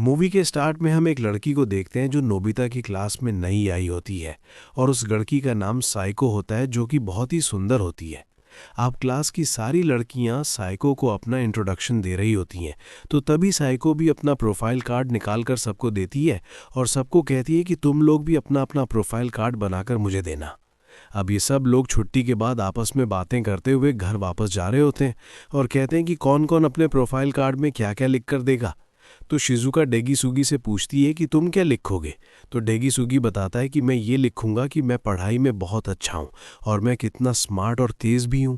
Movie के start में हम एक लड़की को देखते हैं जो नोबिता की क्लास में नई आई होती है और उस लड़की का नाम साइको होता है जो कि बहुत ही सुंदर होती है। आप क्लास की सारी लड़कियां साइको को अपना इंट्रोडक्शन दे रही होती हैं, तो तभी साइको भी अपना प्रोफाइल कार्ड निकाल कर सबको देती है और सबको कहती है कि तुम लोग भी अपना अपना प्रोफाइल कार्ड बनाकर मुझे देना। अब ये सब लोग छुट्टी के बाद आपस में बातें करते हुए घर वापस जा रहे होते हैं और कहते हैं कि कौन कौन अपने प्रोफाइल कार्ड में क्या क्या लिख कर देगा। तो शिजुका डेगीसुगी से पूछती है कि तुम क्या लिखोगे। तो डेगीसुगी बताता है कि मैं ये लिखूंगा कि मैं पढ़ाई में बहुत अच्छा हूँ और मैं कितना स्मार्ट और तेज़ भी हूँ।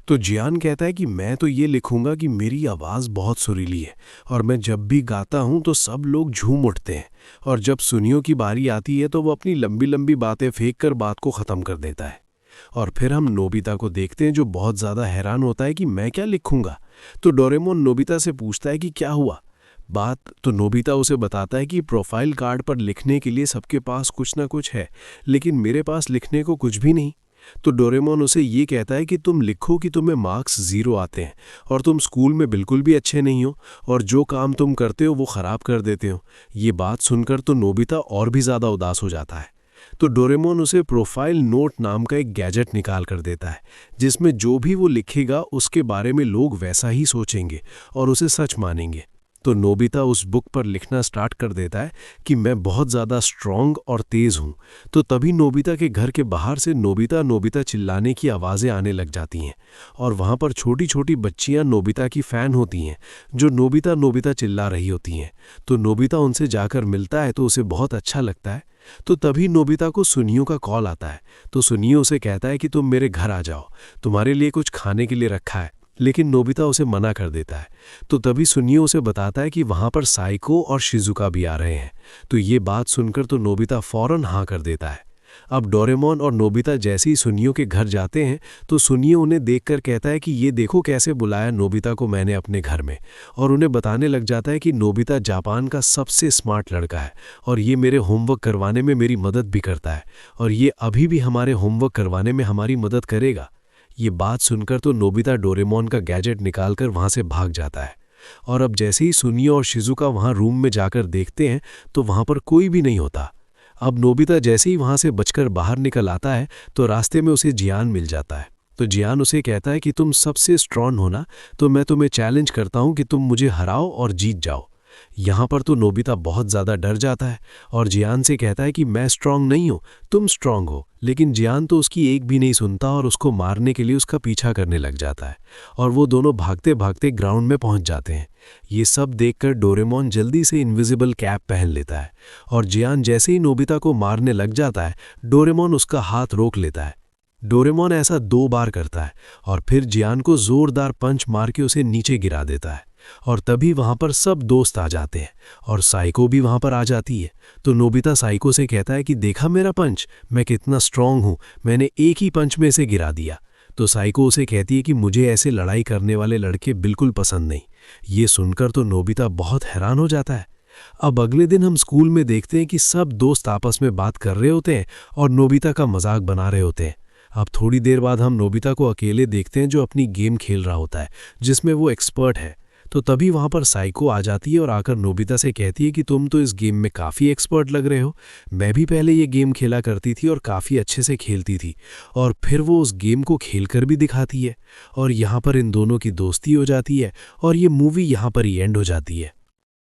तो जियान कहता है कि मैं तो ये लिखूंगा कि मेरी आवाज़ बहुत सुरीली है और मैं जब भी गाता हूँ तो सब लोग झूम उठते हैं, और जब सुनियो की बारी आती है तो वो अपनी लंबी लंबी बातें फेंक कर बात को ख़त्म कर देता है। और फिर हम नोबिता को देखते हैं जो बहुत ज़्यादा हैरान होता है कि मैं क्या लिखूंगा। तो डोरेमोन नोबिता से पूछता है कि क्या हुआ बात। तो नोबिता उसे बताता है कि प्रोफाइल कार्ड पर लिखने के लिए सबके पास कुछ ना कुछ है, लेकिन मेरे पास लिखने को कुछ भी नहीं। तो डोरेमोन उसे ये कहता है कि तुम लिखो कि तुम्हें मार्क्स 0 आते हैं और तुम स्कूल में बिल्कुल भी अच्छे नहीं हो और जो काम तुम करते हो वो ख़राब कर देते हो। ये बात सुनकर तो नोबिता और भी ज़्यादा उदास हो जाता है। तो डोरेमोन उसे प्रोफाइल नोट नाम का एक गैजेट निकाल कर देता है जिसमें जो भी वो लिखेगा उसके बारे में लोग वैसा ही सोचेंगे और उसे सच मानेंगे। तो नोबिता उस बुक पर लिखना स्टार्ट कर देता है कि मैं बहुत ज़्यादा स्ट्रॉन्ग और तेज़ हूँ। तो तभी नोबिता के घर के बाहर से नोबिता नोबिता चिल्लाने की आवाज़ें आने लग जाती हैं और वहाँ पर छोटी छोटी बच्चियाँ नोबिता की फ़ैन होती हैं जो नोबिता नोबिता चिल्ला रही होती हैं। तो नोबिता उनसे जाकर मिलता है तो उसे बहुत अच्छा लगता है। तो तभी नोबिता को सुनियो का कॉल आता है। तो सुनियो उसे कहता है कि तुम मेरे घर आ जाओ, तुम्हारे लिए कुछ खाने के लिए रखा है, लेकिन नोबिता उसे मना कर देता है। तो तभी सुनियो उसे बताता है कि वहाँ पर साइको और शिजुका भी आ रहे हैं। तो ये बात सुनकर तो नोबिता फौरन हाँ कर देता है। अब डोरेमोन और नोबिता जैसे ही सुनियो के घर जाते हैं तो सुनियो उन्हें देखकर कहता है कि ये देखो कैसे बुलाया नोबिता को मैंने अपने घर में, और उन्हें बताने लग जाता है कि नोबिता जापान का सबसे स्मार्ट लड़का है और ये मेरे होमवर्क करवाने में मेरी मदद भी करता है और ये अभी भी हमारे होमवर्क करवाने में हमारी मदद करेगा। ये बात सुनकर तो नोबिता डोरेमोन का गैजेट निकालकर वहाँ से भाग जाता है। और अब जैसे ही सुनियो और शिजुका वहाँ रूम में जाकर देखते हैं तो वहाँ पर कोई भी नहीं होता। अब नोबिता जैसे ही वहाँ से बचकर बाहर निकल आता है तो रास्ते में उसे जियान मिल जाता है। तो जियान उसे कहता है कि तुम सबसे स्ट्रॉन्ग हो ना, तो मैं तुम्हें चैलेंज करता हूँ कि तुम मुझे हराओ और जीत जाओ। यहाँ पर तो नोबिता बहुत ज़्यादा डर जाता है और जियान से कहता है कि मैं स्ट्रांग नहीं हूँ, तुम स्ट्रांग हो। लेकिन जियान तो उसकी एक भी नहीं सुनता और उसको मारने के लिए उसका पीछा करने लग जाता है और वो दोनों भागते भागते ग्राउंड में पहुँच जाते हैं। ये सब देखकर डोरेमोन जल्दी से इनविजिबल कैप पहन लेता है और जियान जैसे ही नोबिता को मारने लग जाता है डोरेमोन उसका हाथ रोक लेता है। डोरेमोन ऐसा 2 बार करता है और फिर जियान को जोरदार पंच मार के उसे नीचे गिरा देता है। और तभी वहाँ पर सब दोस्त आ जाते हैं और साइको भी वहाँ पर आ जाती है। तो नोबिता साइको से कहता है कि देखा मेरा पंच, मैं कितना स्ट्रांग हूँ, मैंने एक ही पंच में से गिरा दिया। तो साइको उसे कहती है कि मुझे ऐसे लड़ाई करने वाले लड़के बिल्कुल पसंद नहीं। ये सुनकर तो नोबिता बहुत हैरान हो जाता है। अब अगले दिन हम स्कूल में देखते हैं कि सब दोस्त आपस में बात कर रहे होते हैं और नोबिता का मजाक बना रहे होते हैं। अब थोड़ी देर बाद हम नोबिता को अकेले देखते हैं जो अपनी गेम खेल रहा होता है जिसमें वो एक्सपर्ट है। तो तभी वहाँ पर साइको आ जाती है और आकर नोबिता से कहती है कि तुम तो इस गेम में काफ़ी एक्सपर्ट लग रहे हो, मैं भी पहले ये गेम खेला करती थी और काफ़ी अच्छे से खेलती थी। और फिर वो उस गेम को खेलकर भी दिखाती है और यहाँ पर इन दोनों की दोस्ती हो जाती है और ये मूवी यहाँ पर ही एंड हो जाती है।